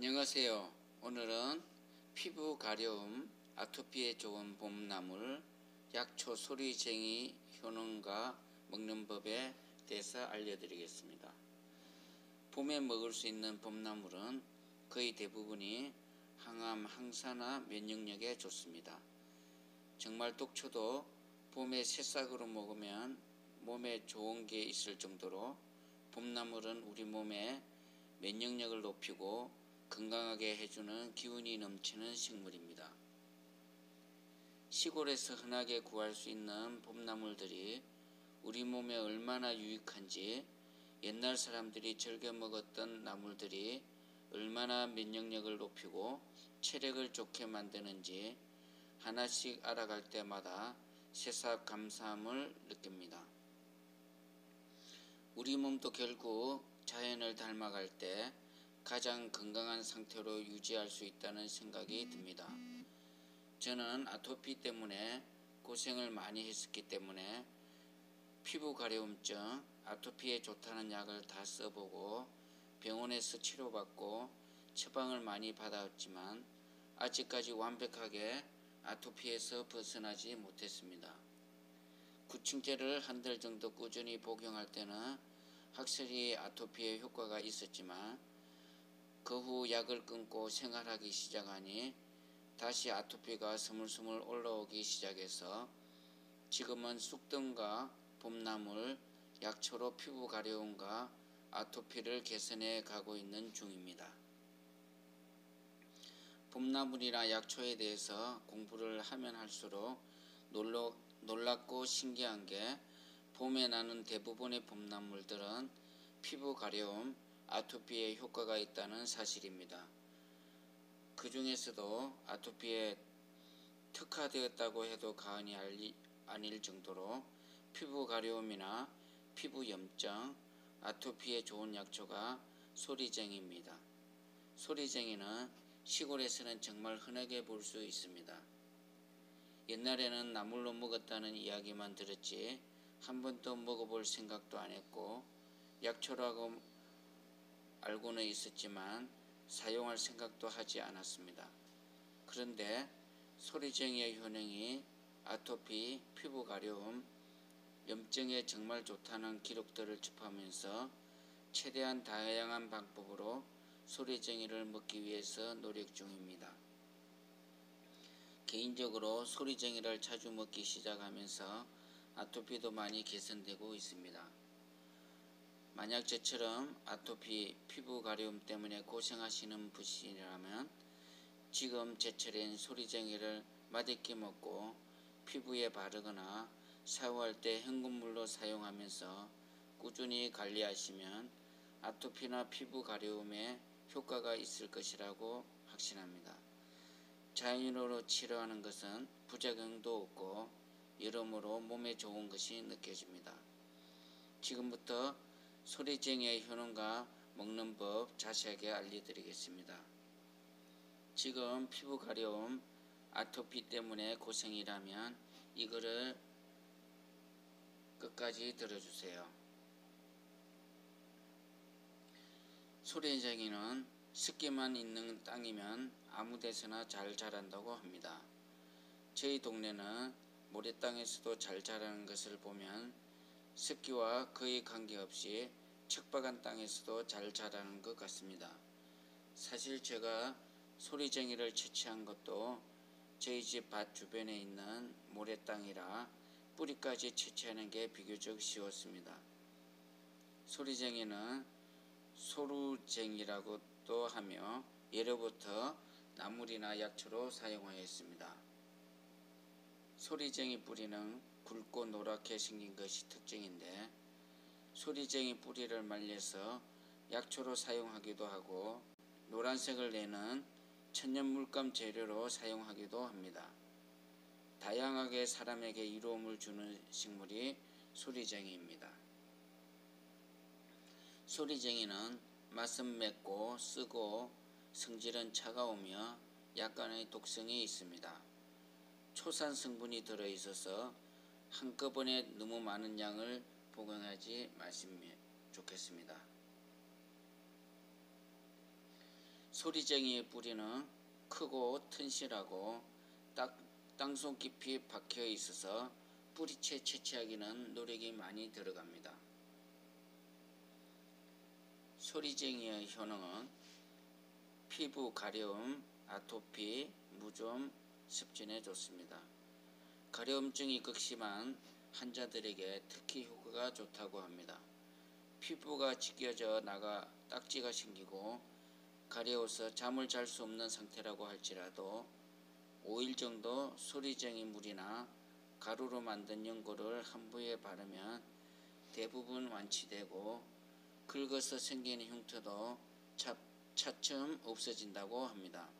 안녕하세요. 오늘은 피부 가려움, 아토피에 좋은 봄나물, 약초 소리쟁이 효능과 먹는 법에 대해서 알려드리겠습니다. 봄에 먹을 수 있는 봄나물은 거의 대부분이 항암, 항산화, 면역력에 좋습니다. 정말 독초도 봄에 새싹으로 먹으면 몸에 좋은 게 있을 정도로 봄나물은 우리 몸에 면역력을 높이고 건강하게 해주는 기운이 넘치는 식물입니다. 시골에서 흔하게 구할 수 있는 봄나물들이 우리 몸에 얼마나 유익한지, 옛날 사람들이 즐겨 먹었던 나물들이 얼마나 면역력을 높이고 체력을 좋게 만드는지 하나씩 알아갈 때마다 새삼 감사함을 느낍니다. 우리 몸도 결국 자연을 닮아갈 때 가장 건강한 상태로 유지할 수 있다는 생각이 듭니다. 저는 아토피 때문에 고생을 많이 했었기 때문에 피부 가려움증, 아토피에 좋다는 약을 다 써보고 병원에서 치료받고 처방을 많이 받았지만 아직까지 완벽하게 아토피에서 벗어나지 못했습니다. 구충제를 한 달 정도 꾸준히 복용할 때는 확실히 아토피에 효과가 있었지만 그 후 약을 끊고 생활하기 시작하니 다시 아토피가 스물스물 올라오기 시작해서 지금은 쑥등과 봄나물, 약초로 피부 가려움과 아토피를 개선해 가고 있는 중입니다. 봄나물이나 약초에 대해서 공부를 하면 할수록 놀랍고 신기한 게 봄에 나는 대부분의 봄나물들은 피부 가려움, 아토피에 효과가 있다는 사실입니다. 그 중에서도 아토피에 특화되었다고 해도 과언이 아닐 정도로 피부 가려움이나 피부 염증, 아토피에 좋은 약초가 소리쟁이입니다. 소리쟁이는 시골에서는 정말 흔하게 볼 수 있습니다. 옛날에는 나물로 먹었다는 이야기만 들었지 한 번도 먹어볼 생각도 안 했고 약초라고 알고는 있었지만 사용할 생각도 하지 않았습니다. 그런데 소리쟁이의 효능이 아토피, 피부 가려움, 염증에 정말 좋다는 기록들을 접하면서 최대한 다양한 방법으로 소리쟁이를 먹기 위해서 노력 중입니다. 개인적으로 소리쟁이를 자주 먹기 시작하면서 아토피도 많이 개선되고 있습니다. 만약 저처럼 아토피, 피부 가려움 때문에 고생하시는 분이라면 지금 제철인 소리쟁이를 맛있게 먹고 피부에 바르거나 샤워할 때 현금물로 사용하면서 꾸준히 관리하시면 아토피나 피부 가려움에 효과가 있을 것이라고 확신합니다. 자연으로 치료하는 것은 부작용도 없고 여러모로 몸에 좋은 것이 느껴집니다. 지금부터 소리쟁이의 효능과 먹는 법 자세하게 알려드리겠습니다. 지금 피부 가려움, 아토피 때문에 고생이라면 이거를 끝까지 들어주세요. 소리쟁이는 습기만 있는 땅이면 아무 데서나 잘 자란다고 합니다. 저희 동네는 모래땅에서도 잘 자라는 것을 보면 습기와 거의 관계없이 척박한 땅에서도 잘 자라는 것 같습니다. 사실 제가 소리쟁이를 채취한 것도 저희 집 밭 주변에 있는 모래땅이라 뿌리까지 채취하는 게 비교적 쉬웠습니다. 소리쟁이는 소루쟁이라고도 하며 예로부터 나물이나 약초로 사용하였습니다. 소리쟁이 뿌리는 굵고 노랗게 생긴 것이 특징인데 소리쟁이 뿌리를 말려서 약초로 사용하기도 하고 노란색을 내는 천연물감 재료로 사용하기도 합니다. 다양하게 사람에게 이로움을 주는 식물이 소리쟁이입니다. 소리쟁이는 맛은 맵고 쓰고 성질은 차가우며 약간의 독성이 있습니다. 초산 성분이 들어있어서 한꺼번에 너무 많은 양을 복용하지 마시면 좋겠습니다. 소리쟁이의 뿌리는 크고 튼실하고 땅속 깊이 박혀 있어서 뿌리채 채취하기는 노력이 많이 들어갑니다. 소리쟁이의 효능은 피부 가려움, 아토피, 무좀, 습진에 좋습니다. 가려움증이 극심한 환자들에게 특히 효과가 좋다고 합니다. 피부가 찢겨져 나가 딱지가 생기고 가려워서 잠을 잘 수 없는 상태라고 할지라도 5일 정도 소리쟁이 물이나 가루로 만든 연고를 한 부에 바르면 대부분 완치되고 긁어서 생기는 흉터도 차츰 없어진다고 합니다.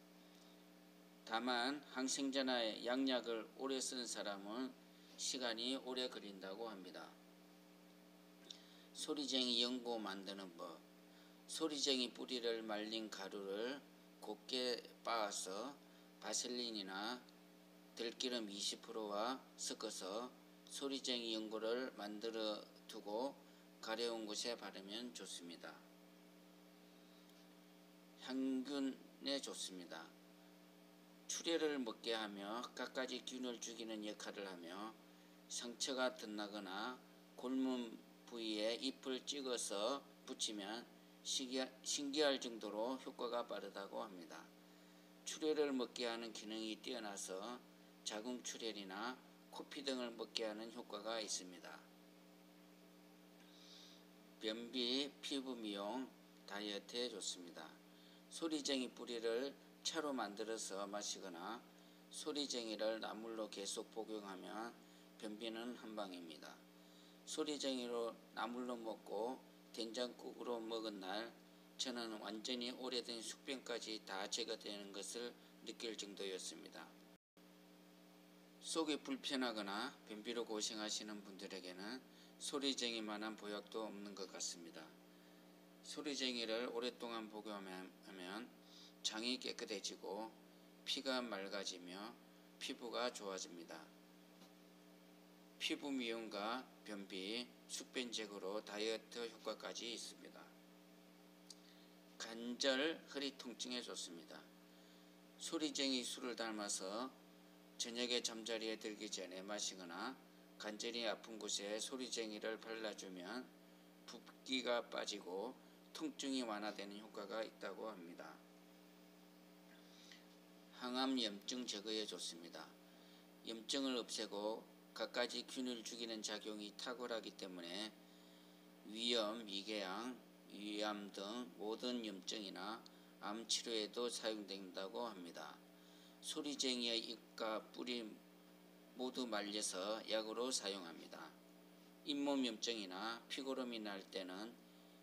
다만 항생제나 약약을 오래 쓴 사람은 시간이 오래 걸린다고 합니다. 소리쟁이 연고 만드는 법. 소리쟁이 뿌리를 말린 가루를 곱게 빻아서 바셀린이나 들기름 20%와 섞어서 소리쟁이 연고를 만들어 두고 가려운 곳에 바르면 좋습니다. 향균에 좋습니다. 출혈을 먹게 하며 갖가지 균을 죽이는 역할을 하며 상처가 덧나거나 골문 부위에 잎을 찍어서 붙이면 신기할 정도로 효과가 빠르다고 합니다. 출혈을 먹게 하는 기능이 뛰어나서 자궁출혈이나 코피 등을 먹게 하는 효과가 있습니다. 변비, 피부 미용, 다이어트에 좋습니다. 소리쟁이 뿌리를 차로 만들어서 마시거나 소리쟁이를 나물로 계속 복용하면 변비는 한방입니다. 소리쟁이로 나물로 먹고 된장국으로 먹은 날 저는 완전히 오래된 숙변까지 다 제거되는 것을 느낄 정도였습니다. 속이 불편하거나 변비로 고생하시는 분들에게는 소리쟁이만한 보약도 없는 것 같습니다. 소리쟁이를 오랫동안 복용하면 장이 깨끗해지고 피가 맑아지며 피부가 좋아집니다. 피부 미용과 변비, 숙변 제거로 다이어트 효과까지 있습니다. 관절, 허리 통증에 좋습니다. 소리쟁이 술을 닮아서 저녁에 잠자리에 들기 전에 마시거나 관절이 아픈 곳에 소리쟁이를 발라주면 붓기가 빠지고 통증이 완화되는 효과가 있다고 합니다. 항암 염증 제거에 좋습니다. 염증을 없애고 갖가지 균을 죽이는 작용이 탁월하기 때문에 위염, 위궤양, 위암 등 모든 염증이나 암 치료에도 사용된다고 합니다. 소리쟁이의 잎과 뿌리 모두 말려서 약으로 사용합니다. 잇몸 염증이나 피고름이 날 때는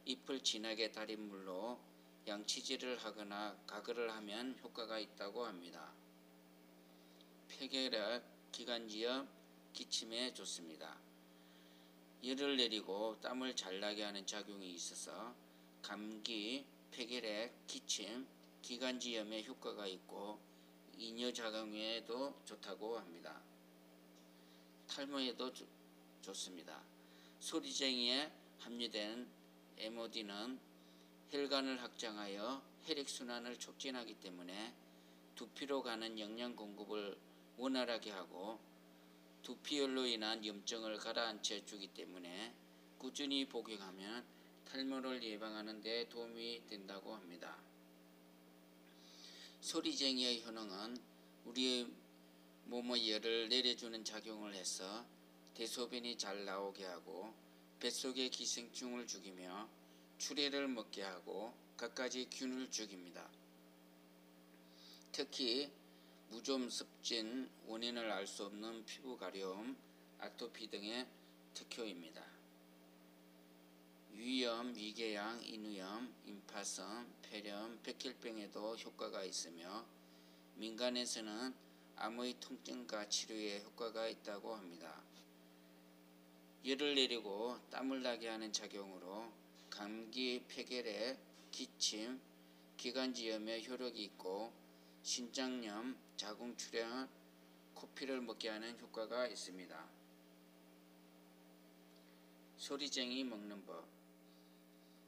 잎을 진하게 달인 물로 양치질을 하거나 가글을 하면 효과가 있다고 합니다. 폐결핵, 기관지염, 기침에 좋습니다. 열을 내리고 땀을 잘 나게 하는 작용이 있어서 감기, 폐결핵, 기침, 기관지염에 효과가 있고 이뇨작용에도 좋다고 합니다. 탈모에도 좋습니다. 소리쟁이에 함유된 MOD는 혈관을 확장하여 혈액순환을 촉진하기 때문에 두피로 가는 영양 공급을 원활하게 하고 두피열로 인한 염증을 가라앉혀 주기 때문에 꾸준히 복용하면 탈모를 예방하는 데 도움이 된다고 합니다. 소리쟁이의 효능은 우리의 몸의 열을 내려주는 작용을 해서 대소변이 잘 나오게 하고 뱃속의 기생충을 죽이며 출혈을 먹게 하고 갖가지 균을 죽입니다. 특히 무좀, 습진, 원인을 알 수 없는 피부 가려움, 아토피 등의 특효입니다. 위염, 위궤양, 인후염, 임파선, 폐렴, 백혈병에도 효과가 있으며 민간에서는 암의 통증과 치료에 효과가 있다고 합니다. 열을 내리고 땀을 나게 하는 작용으로 감기, 폐결핵, 기침, 기관지염에 효력이 있고 신장염, 자궁출혈, 코피를 먹게 하는 효과가 있습니다. 소리쟁이 먹는 법.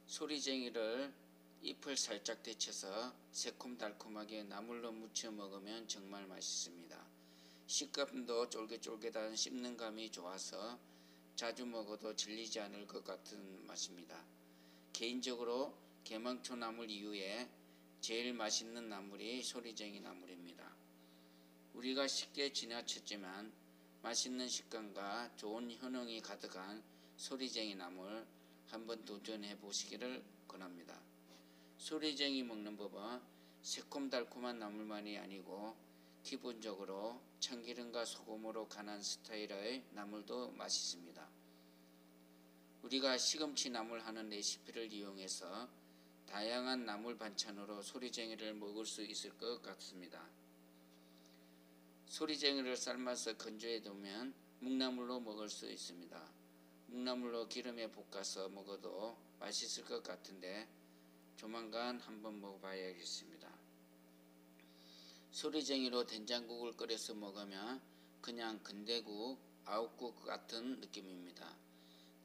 소리쟁이를 잎을 살짝 데쳐서 새콤달콤하게 나물로 무쳐 먹으면 정말 맛있습니다. 식감도 쫄깃쫄깃한 씹는 감이 좋아서 자주 먹어도 질리지 않을 것 같은 맛입니다. 개인적으로 개망초 나물 이후에 제일 맛있는 나물이 소리쟁이 나물입니다. 우리가 쉽게 지나쳤지만 맛있는 식감과 좋은 효능이 가득한 소리쟁이 나물 한번 도전해 보시기를 권합니다. 소리쟁이 먹는 법은 새콤달콤한 나물만이 아니고 기본적으로 참기름과 소금으로 간한 스타일의 나물도 맛있습니다. 우리가 시금치 나물 하는 레시피를 이용해서 다양한 나물 반찬으로 소리쟁이를 먹을 수 있을 것 같습니다. 소리쟁이를 삶아서 건조해 두면 묵나물로 먹을 수 있습니다. 묵나물로 기름에 볶아서 먹어도 맛있을 것 같은데 조만간 한번 먹어봐야겠습니다. 소리쟁이로 된장국을 끓여서 먹으면 그냥 건대국, 아욱국 같은 느낌입니다.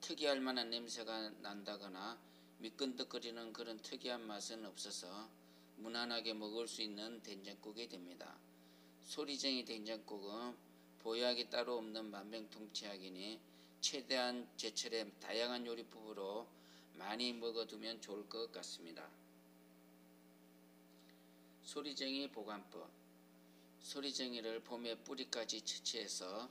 특이할 만한 냄새가 난다거나 미끈덕거리는 그런 특이한 맛은 없어서 무난하게 먹을 수 있는 된장국이 됩니다. 소리쟁이 된장국은 보약이 따로 없는 만병통치약이니 최대한 제철에 다양한 요리법으로 많이 먹어두면 좋을 것 같습니다. 소리쟁이 보관법. 소리쟁이를 봄에 뿌리까지 채취해서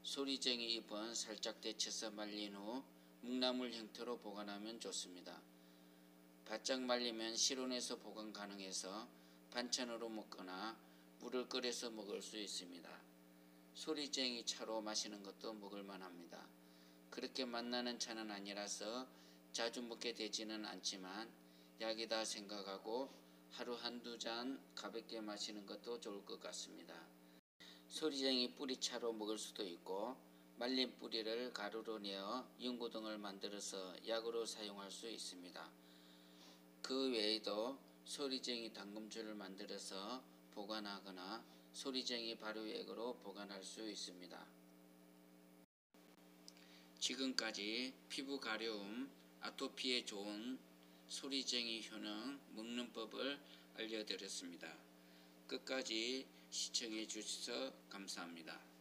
소리쟁이 잎은 살짝 데쳐서 말린 후 묵나물 형태로 보관하면 좋습니다. 바짝 말리면 실온에서 보관 가능해서 반찬으로 먹거나 물을 끓여서 먹을 수 있습니다. 소리쟁이 차로 마시는 것도 먹을만합니다. 그렇게 맛나는 차는 아니라서 자주 먹게 되지는 않지만 약이다 생각하고 하루 한두 잔 가볍게 마시는 것도 좋을 것 같습니다. 소리쟁이 뿌리차로 먹을 수도 있고 말린 뿌리를 가루로 내어 연고등을 만들어서 약으로 사용할 수 있습니다. 그 외에도 소리쟁이 당금주를 만들어서 보관하거나 소리쟁이 발효액으로 보관할 수 있습니다. 지금까지 피부 가려움, 아토피에 좋은 소리쟁이 효능 먹는 법을 알려드렸습니다. 끝까지 시청해 주셔서 감사합니다.